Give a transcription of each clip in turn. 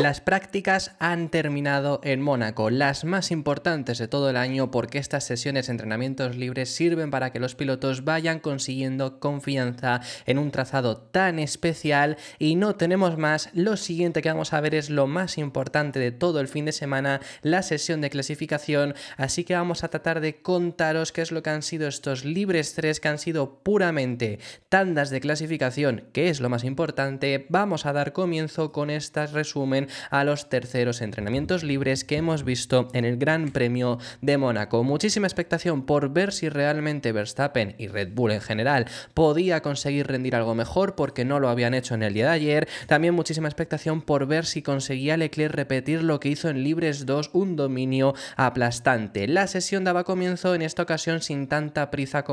Las prácticas han terminado en Mónaco, las más importantes de todo el año, porque estas sesiones de entrenamientos libres sirven para que los pilotos vayan consiguiendo confianza en un trazado tan especial. Y no tenemos más, lo siguiente que vamos a ver es lo más importante de todo el fin de semana, la sesión de clasificación, así que vamos a tratar de contaros qué es lo que han sido estos libres 3, que han sido puramente tandas de clasificación, que es lo más importante. Vamos a dar comienzo con este resumen a los terceros entrenamientos libres que hemos visto en el Gran Premio de Mónaco. Muchísima expectación por ver si realmente Verstappen y Red Bull en general podía conseguir rendir algo mejor, porque no lo habían hecho en el día de ayer. También muchísima expectación por ver si conseguía Leclerc repetir lo que hizo en libres 2, un dominio aplastante. La sesión daba comienzo en esta ocasión sin tanta prisa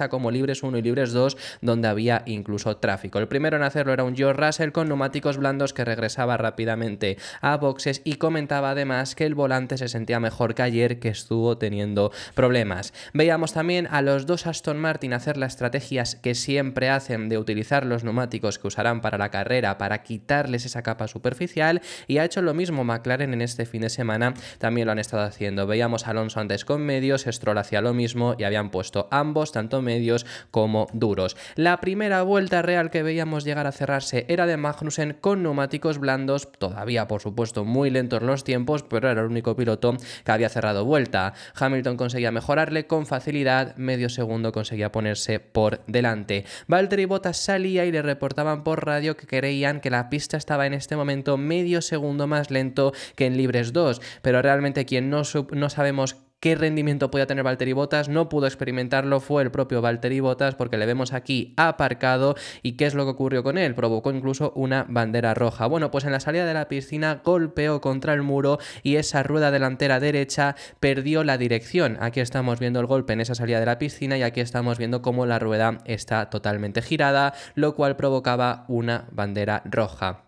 como libres 1 y libres 2, donde había incluso tráfico. El primero en hacerlo era un George Russell con neumáticos blandos, que regresaba rápidamente a boxes y comentaba además que el volante se sentía mejor que ayer, que estuvo teniendo problemas. Veíamos también a los dos Aston Martin hacer las estrategias que siempre hacen de utilizar los neumáticos que usarán para la carrera para quitarles esa capa superficial, y ha hecho lo mismo McLaren en este fin de semana, también lo han estado haciendo. Veíamos a Alonso antes con medios, Stroll hacía lo mismo y habían puesto ambos, tanto medios como duros. La primera vuelta real que veíamos llegar a cerrarse era de Magnussen con neumáticos blandos, todavía por supuesto muy lentos los tiempos, pero era el único piloto que había cerrado vuelta. Hamilton conseguía mejorarle con facilidad, medio segundo conseguía ponerse por delante. Valtteri Bottas salía y le reportaban por radio que creían que la pista estaba en este momento medio segundo más lento que en libres 2, pero realmente quien no sabemos qué rendimiento podía tener Valtteri Bottas, no pudo experimentarlo, fue el propio Valtteri Bottas, porque le vemos aquí aparcado. ¿Y qué es lo que ocurrió con él? Provocó incluso una bandera roja. Bueno, pues en la salida de la piscina golpeó contra el muro y esa rueda delantera derecha perdió la dirección. Aquí estamos viendo el golpe en esa salida de la piscina y aquí estamos viendo cómo la rueda está totalmente girada, lo cual provocaba una bandera roja.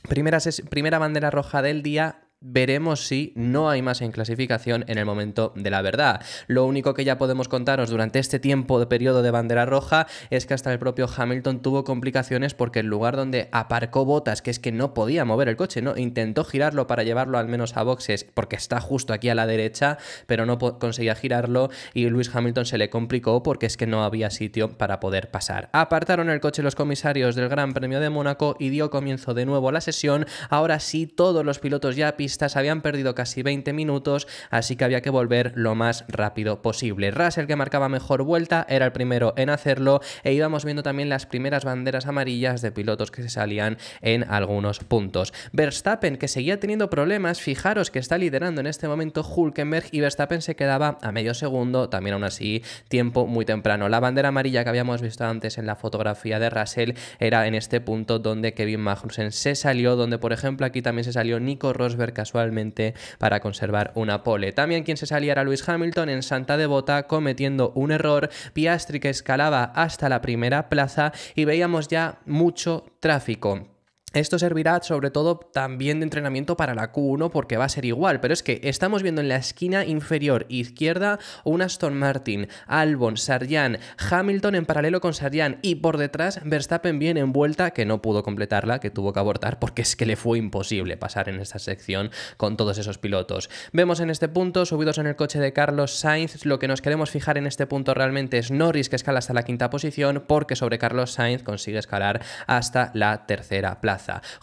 Primera bandera roja del día. Veremos si no hay más en clasificación en el momento de la verdad. Lo único que ya podemos contaros durante este tiempo de periodo de bandera roja es que hasta el propio Hamilton tuvo complicaciones, porque el lugar donde aparcó Bottas, que es que no podía mover el coche, ¿no? Intentó girarlo para llevarlo al menos a boxes, porque está justo aquí a la derecha, pero no conseguía girarlo, y Lewis Hamilton se le complicó porque es que no había sitio para poder pasar. Apartaron el coche los comisarios del Gran Premio de Mónaco y dio comienzo de nuevo la sesión. Ahora sí, todos los pilotos ya habían perdido casi 20 minutos, así que había que volver lo más rápido posible. Russell, que marcaba mejor vuelta, era el primero en hacerlo, e íbamos viendo también las primeras banderas amarillas de pilotos que se salían en algunos puntos. Verstappen, que seguía teniendo problemas, fijaros que está liderando en este momento Hülkenberg, y Verstappen se quedaba a medio segundo, también aún así tiempo muy temprano. La bandera amarilla que habíamos visto antes en la fotografía de Russell era en este punto donde Kevin Magnussen se salió, donde por ejemplo aquí también se salió Nico Rosberg casualmente para conservar una pole. También quien se salía era Lewis Hamilton en Santa Devota, cometiendo un error. Piastri, que escalaba hasta la primera plaza, y veíamos ya mucho tráfico. Esto servirá sobre todo también de entrenamiento para la Q1, porque va a ser igual, pero es que estamos viendo en la esquina inferior izquierda un Aston Martin, Albon, Sargent, Hamilton en paralelo con Sargent, y por detrás Verstappen bien en vuelta, que no pudo completarla, que tuvo que abortar porque es que le fue imposible pasar en esta sección con todos esos pilotos. Vemos en este punto, subidos en el coche de Carlos Sainz, lo que nos queremos fijar en este punto realmente es Norris, que escala hasta la quinta posición, porque sobre Carlos Sainz consigue escalar hasta la tercera plaza.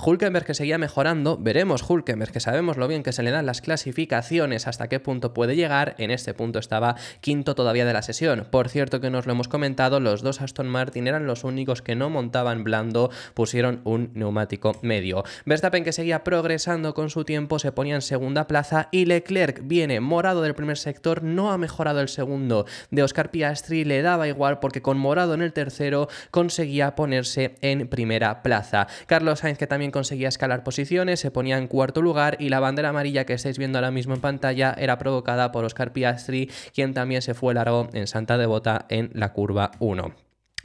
Hülkenberg, que seguía mejorando. Veremos Hülkenberg, que sabemos lo bien que se le dan las clasificaciones, hasta qué punto puede llegar. En este punto estaba quinto todavía de la sesión. Por cierto, que nos lo hemos comentado, los dos Aston Martin eran los únicos que no montaban blando, pusieron un neumático medio. Verstappen, que seguía progresando con su tiempo, se ponía en segunda plaza, y Leclerc viene morado del primer sector, no ha mejorado el segundo de Oscar Piastri, le daba igual porque con morado en el tercero conseguía ponerse en primera plaza. Carlos Sainz, que también conseguía escalar posiciones, se ponía en cuarto lugar, y la bandera amarilla que estáis viendo ahora mismo en pantalla era provocada por Oscar Piastri, quien también se fue largo en Santa Devota en la curva 1.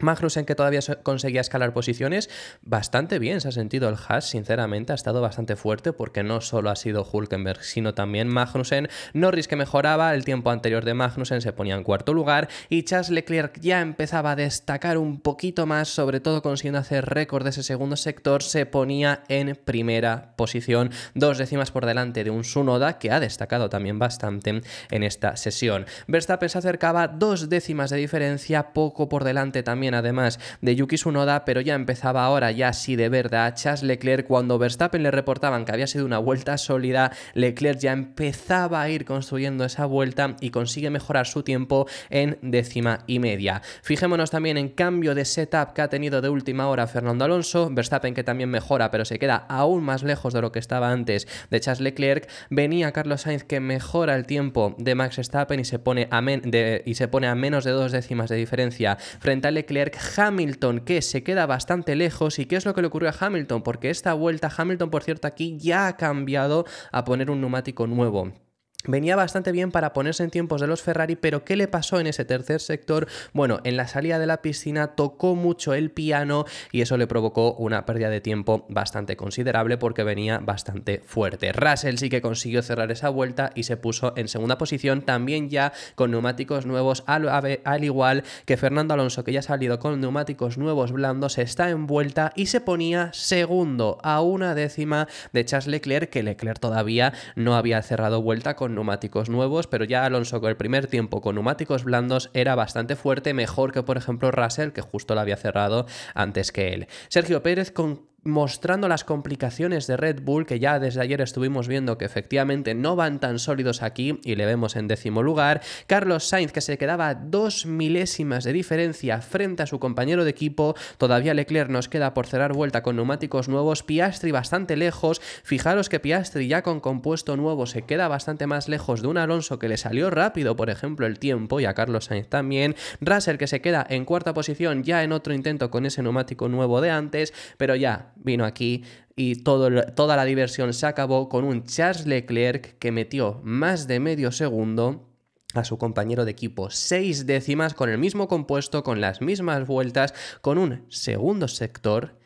Magnussen, que todavía conseguía escalar posiciones, bastante bien se ha sentido el Haas, sinceramente, ha estado bastante fuerte porque no solo ha sido Hülkenberg, sino también Magnussen. Norris, que mejoraba, el tiempo anterior de Magnussen se ponía en cuarto lugar y Charles Leclerc ya empezaba a destacar un poquito más, sobre todo consiguiendo hacer récord de ese segundo sector, se ponía en primera posición, 2 décimas por delante de un Tsunoda que ha destacado también bastante en esta sesión. Verstappen se acercaba 2 décimas de diferencia, poco por delante también además de Yuki Tsunoda, pero ya empezaba ahora ya sí de verdad Charles Leclerc. Cuando Verstappen le reportaban que había sido una vuelta sólida, Leclerc ya empezaba a ir construyendo esa vuelta y consigue mejorar su tiempo en 10,5. Fijémonos también en cambio de setup que ha tenido de última hora Fernando Alonso. Verstappen, que también mejora, pero se queda aún más lejos de lo que estaba antes de Charles Leclerc. Venía Carlos Sainz, que mejora el tiempo de Max Verstappen y se pone a menos de 2 décimas de diferencia frente a Leclerc. Hamilton, que se queda bastante lejos. ¿Y qué es lo que le ocurrió a Hamilton? Porque esta vuelta Hamilton, por cierto, aquí ya ha cambiado a poner un neumático nuevo. Venía bastante bien para ponerse en tiempos de los Ferrari, pero ¿qué le pasó en ese tercer sector? Bueno, en la salida de la piscina tocó mucho el piano y eso le provocó una pérdida de tiempo bastante considerable porque venía bastante fuerte. Russell sí que consiguió cerrar esa vuelta y se puso en segunda posición, también ya con neumáticos nuevos, al igual que Fernando Alonso, que ya ha salido con neumáticos nuevos blandos, está en vuelta y se ponía segundo a 1 décima de Charles Leclerc, que Leclerc todavía no había cerrado vuelta con neumáticos nuevos, pero ya Alonso con el primer tiempo con neumáticos blandos era bastante fuerte, mejor que por ejemplo Russell, que justo lo había cerrado antes que él. Sergio Pérez mostrando las complicaciones de Red Bull, que ya desde ayer estuvimos viendo que efectivamente no van tan sólidos aquí y le vemos en 10º lugar. Carlos Sainz, que se quedaba 2 milésimas de diferencia frente a su compañero de equipo. Todavía Leclerc nos queda por cerrar vuelta con neumáticos nuevos. Piastri bastante lejos. Fijaros que Piastri ya con compuesto nuevo se queda bastante más lejos de un Alonso que le salió rápido, por ejemplo, el tiempo, y a Carlos Sainz también. Russell, que se queda en cuarta posición ya en otro intento con ese neumático nuevo de antes, pero ya vino aquí y toda la diversión se acabó con un Charles Leclerc que metió más de medio segundo a su compañero de equipo, 6 décimas con el mismo compuesto, con las mismas vueltas, con un segundo sector.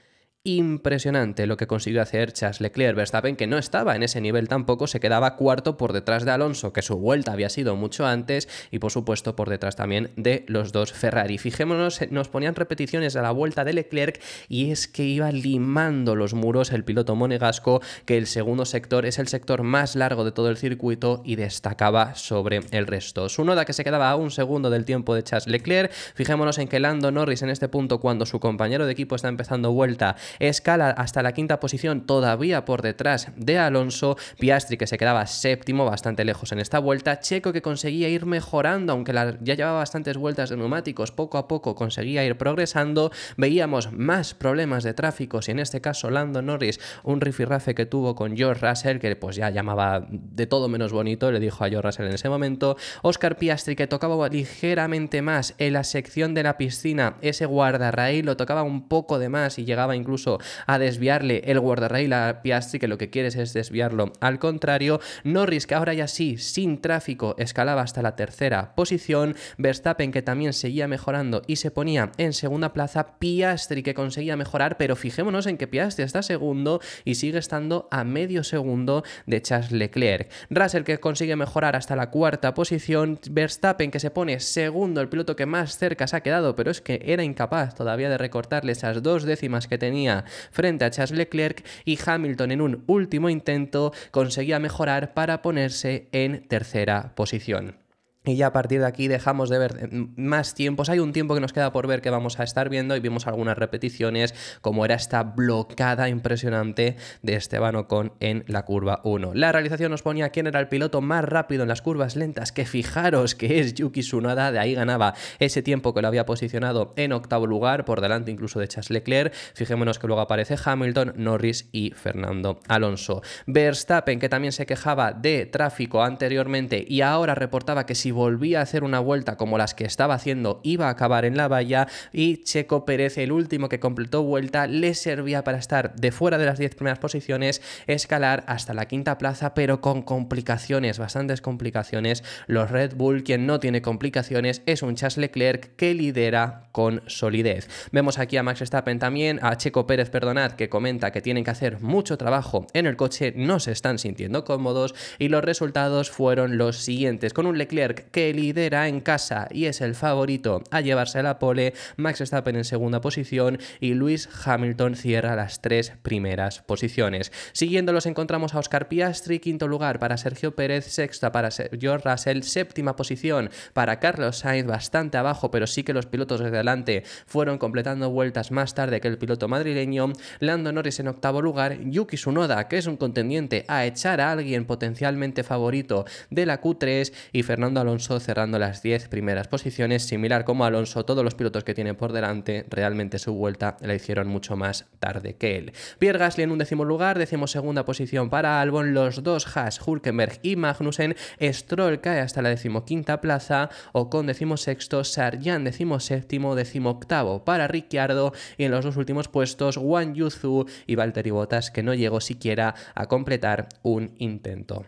Impresionante lo que consiguió hacer Charles Leclerc. Verstappen, que no estaba en ese nivel tampoco, se quedaba cuarto por detrás de Alonso, que su vuelta había sido mucho antes, y por supuesto por detrás también de los dos Ferrari. Fijémonos, nos ponían repeticiones a la vuelta de Leclerc y es que iba limando los muros el piloto monegasco, que el segundo sector es el sector más largo de todo el circuito y destacaba sobre el resto. Tsunoda, que se quedaba a 1 segundo del tiempo de Charles Leclerc. Fijémonos en que Lando Norris en este punto, cuando su compañero de equipo está empezando vuelta, escala hasta la 5ª posición, todavía por detrás de Alonso. Piastri, que se quedaba 7º, bastante lejos en esta vuelta. Checo, que conseguía ir mejorando, aunque ya llevaba bastantes vueltas de neumáticos, poco a poco conseguía ir progresando. Veíamos más problemas de tráfico, y en este caso Lando Norris, un rifirrafe que tuvo con George Russell, que pues ya llamaba de todo menos bonito, le dijo a George Russell en ese momento. Oscar Piastri, que tocaba ligeramente más en la sección de la piscina, ese guardarraíl lo tocaba un poco de más y llegaba incluso a desviarle el guardarraíl a Piastri, que lo que quieres es desviarlo al contrario. Norris, que ahora ya sí, sin tráfico, escalaba hasta la 3ª posición. Verstappen, que también seguía mejorando y se ponía en segunda plaza. Piastri, que conseguía mejorar, pero fijémonos en que Piastri está segundo y sigue estando a medio segundo de Charles Leclerc. Russell, que consigue mejorar hasta la 4ª posición. Verstappen, que se pone segundo, el piloto que más cerca se ha quedado, pero es que era incapaz todavía de recortarle esas 2 décimas que tenía frente a Charles Leclerc, y Hamilton en un último intento conseguía mejorar para ponerse en 3ª posición. Y ya a partir de aquí dejamos de ver más tiempos. Hay un tiempo que nos queda por ver que vamos a estar viendo y vimos algunas repeticiones, como era esta blocada impresionante de Esteban Ocon en la curva 1. La realización nos ponía quién era el piloto más rápido en las curvas lentas, que fijaros que es Yuki Tsunoda. De ahí ganaba ese tiempo que lo había posicionado en 8º lugar, por delante incluso de Charles Leclerc. Fijémonos que luego aparece Hamilton, Norris y Fernando Alonso. Verstappen, que también se quejaba de tráfico anteriormente y ahora reportaba que si volvía a hacer una vuelta como las que estaba haciendo iba a acabar en la valla, y Checo Pérez, el último que completó vuelta, le servía para estar de fuera de las 10 primeras posiciones, escalar hasta la quinta plaza, pero con complicaciones, bastantes complicaciones. Los Red Bull, quien no tiene complicaciones es un Charles Leclerc que lidera con solidez. Vemos aquí a Max Verstappen también, a Checo Pérez, perdonad, que comenta que tienen que hacer mucho trabajo en el coche, no se están sintiendo cómodos, y los resultados fueron los siguientes, con un Leclerc que lidera en casa y es el favorito a llevarse la pole, Max Verstappen en segunda posición y Lewis Hamilton cierra las 3 primeras posiciones. Siguiéndolos encontramos a Oscar Piastri, quinto lugar para Sergio Pérez, sexta para George Russell, séptima posición para Carlos Sainz, bastante abajo, pero sí que los pilotos de delante fueron completando vueltas más tarde que el piloto madrileño. Lando Norris en octavo lugar, Yuki Tsunoda, que es un contendiente a echar a alguien potencialmente favorito de la Q3, y Fernando Alonso cerrando las 10 primeras posiciones. Similar como Alonso, todos los pilotos que tiene por delante realmente su vuelta la hicieron mucho más tarde que él. Pierre Gasly en un décimo lugar, decimosegunda posición para Albon, los dos Haas, Hülkenberg y Magnussen. Stroll cae hasta la decimoquinta plaza, Ocon decimosexto, Sargent decimoséptimo, decimoctavo para Ricciardo, y en los dos últimos puestos Wang Yuzu y Valtteri Bottas, que no llegó siquiera a completar un intento.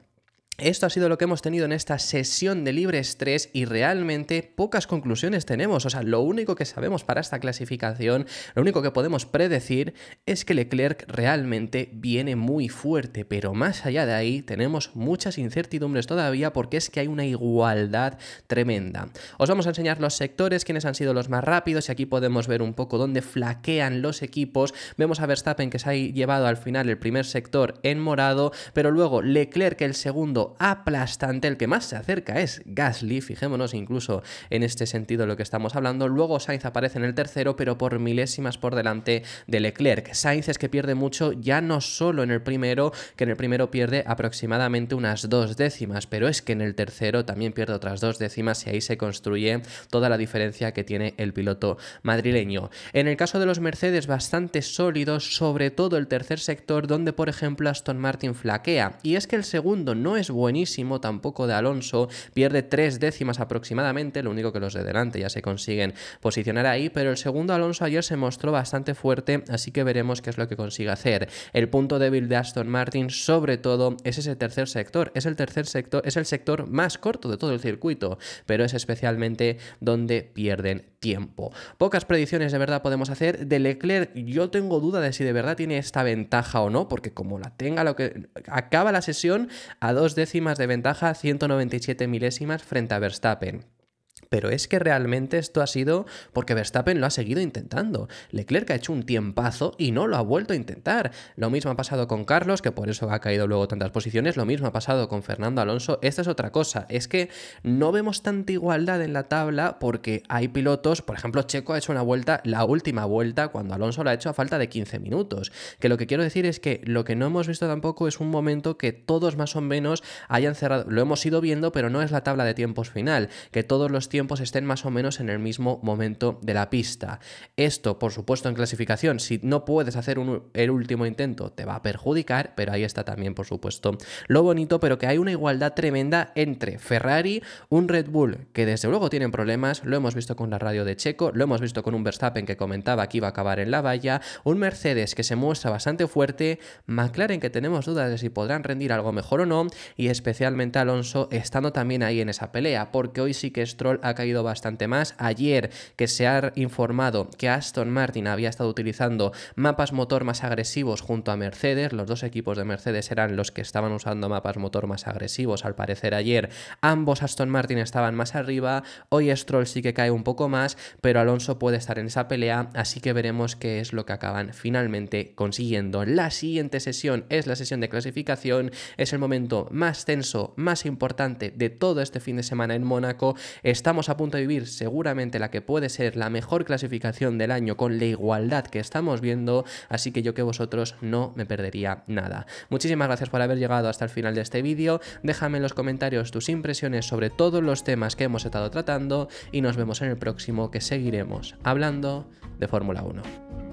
Esto ha sido lo que hemos tenido en esta sesión de libres 3 y realmente pocas conclusiones tenemos. O sea, lo único que sabemos para esta clasificación, lo único que podemos predecir es que Leclerc realmente viene muy fuerte, pero más allá de ahí tenemos muchas incertidumbres todavía porque es que hay una igualdad tremenda. Os vamos a enseñar los sectores, quiénes han sido los más rápidos, y aquí podemos ver un poco dónde flaquean los equipos. Vemos a Verstappen que se ha llevado al final el primer sector en morado, pero luego Leclerc el segundo aplastante, el que más se acerca es Gasly, fijémonos incluso en este sentido lo que estamos hablando. Luego Sainz aparece en el tercero, pero por milésimas por delante de Leclerc. Sainz es que pierde mucho, ya no solo en el primero, que en el primero pierde aproximadamente unas 2 décimas, pero es que en el tercero también pierde otras 2 décimas, y ahí se construye toda la diferencia que tiene el piloto madrileño. En el caso de los Mercedes, bastante sólidos, sobre todo el tercer sector, donde por ejemplo Aston Martin flaquea, y es que el segundo no es buenísimo tampoco de Alonso, pierde 3 décimas aproximadamente, lo único que los de delante ya se consiguen posicionar ahí, pero el segundo Alonso ayer se mostró bastante fuerte, así que veremos qué es lo que consigue hacer. El punto débil de Aston Martin sobre todo es ese tercer sector, es el sector más corto de todo el circuito, pero es especialmente donde pierden tiempo. Pocas predicciones de verdad podemos hacer. De Leclerc yo tengo duda de si de verdad tiene esta ventaja o no, porque como la tenga, lo que acaba la sesión a 2 décimas de ventaja, 197 milésimas frente a Verstappen. Pero es que realmente esto ha sido porque Verstappen lo ha seguido intentando. Leclerc ha hecho un tiempazo y no lo ha vuelto a intentar. Lo mismo ha pasado con Carlos, que por eso ha caído luego tantas posiciones. Lo mismo ha pasado con Fernando Alonso. Esta es otra cosa, es que no vemos tanta igualdad en la tabla porque hay pilotos, por ejemplo Checo ha hecho una vuelta, la última vuelta, cuando Alonso la ha hecho a falta de 15 minutos. Que lo que quiero decir es que lo que no hemos visto tampoco es un momento que todos más o menos hayan cerrado. Lo hemos ido viendo, pero no es la tabla de tiempos final, que todos los tiempos estén más o menos en el mismo momento de la pista. Esto, por supuesto, en clasificación, si no puedes hacer el último intento, te va a perjudicar, pero ahí está también, por supuesto, lo bonito, pero que hay una igualdad tremenda entre Ferrari, un Red Bull, que desde luego tienen problemas, lo hemos visto con la radio de Checo, lo hemos visto con un Verstappen que comentaba que iba a acabar en la valla, un Mercedes que se muestra bastante fuerte, McLaren que tenemos dudas de si podrán rendir algo mejor o no, y especialmente Alonso estando también ahí en esa pelea, porque hoy sí que Stroll ha caído bastante más. Ayer que se ha informado que Aston Martin había estado utilizando mapas motor más agresivos junto a Mercedes, los dos equipos de Mercedes eran los que estaban usando mapas motor más agresivos, al parecer ayer ambos Aston Martin estaban más arriba, hoy Stroll sí que cae un poco más, pero Alonso puede estar en esa pelea, así que veremos qué es lo que acaban finalmente consiguiendo. La siguiente sesión es la sesión de clasificación, es el momento más tenso, más importante de todo este fin de semana en Mónaco. Estamos a punto de vivir seguramente la que puede ser la mejor clasificación del año con la igualdad que estamos viendo, así que yo que vosotros no me perdería nada. Muchísimas gracias por haber llegado hasta el final de este vídeo, déjame en los comentarios tus impresiones sobre todos los temas que hemos estado tratando y nos vemos en el próximo, que seguiremos hablando de Fórmula 1.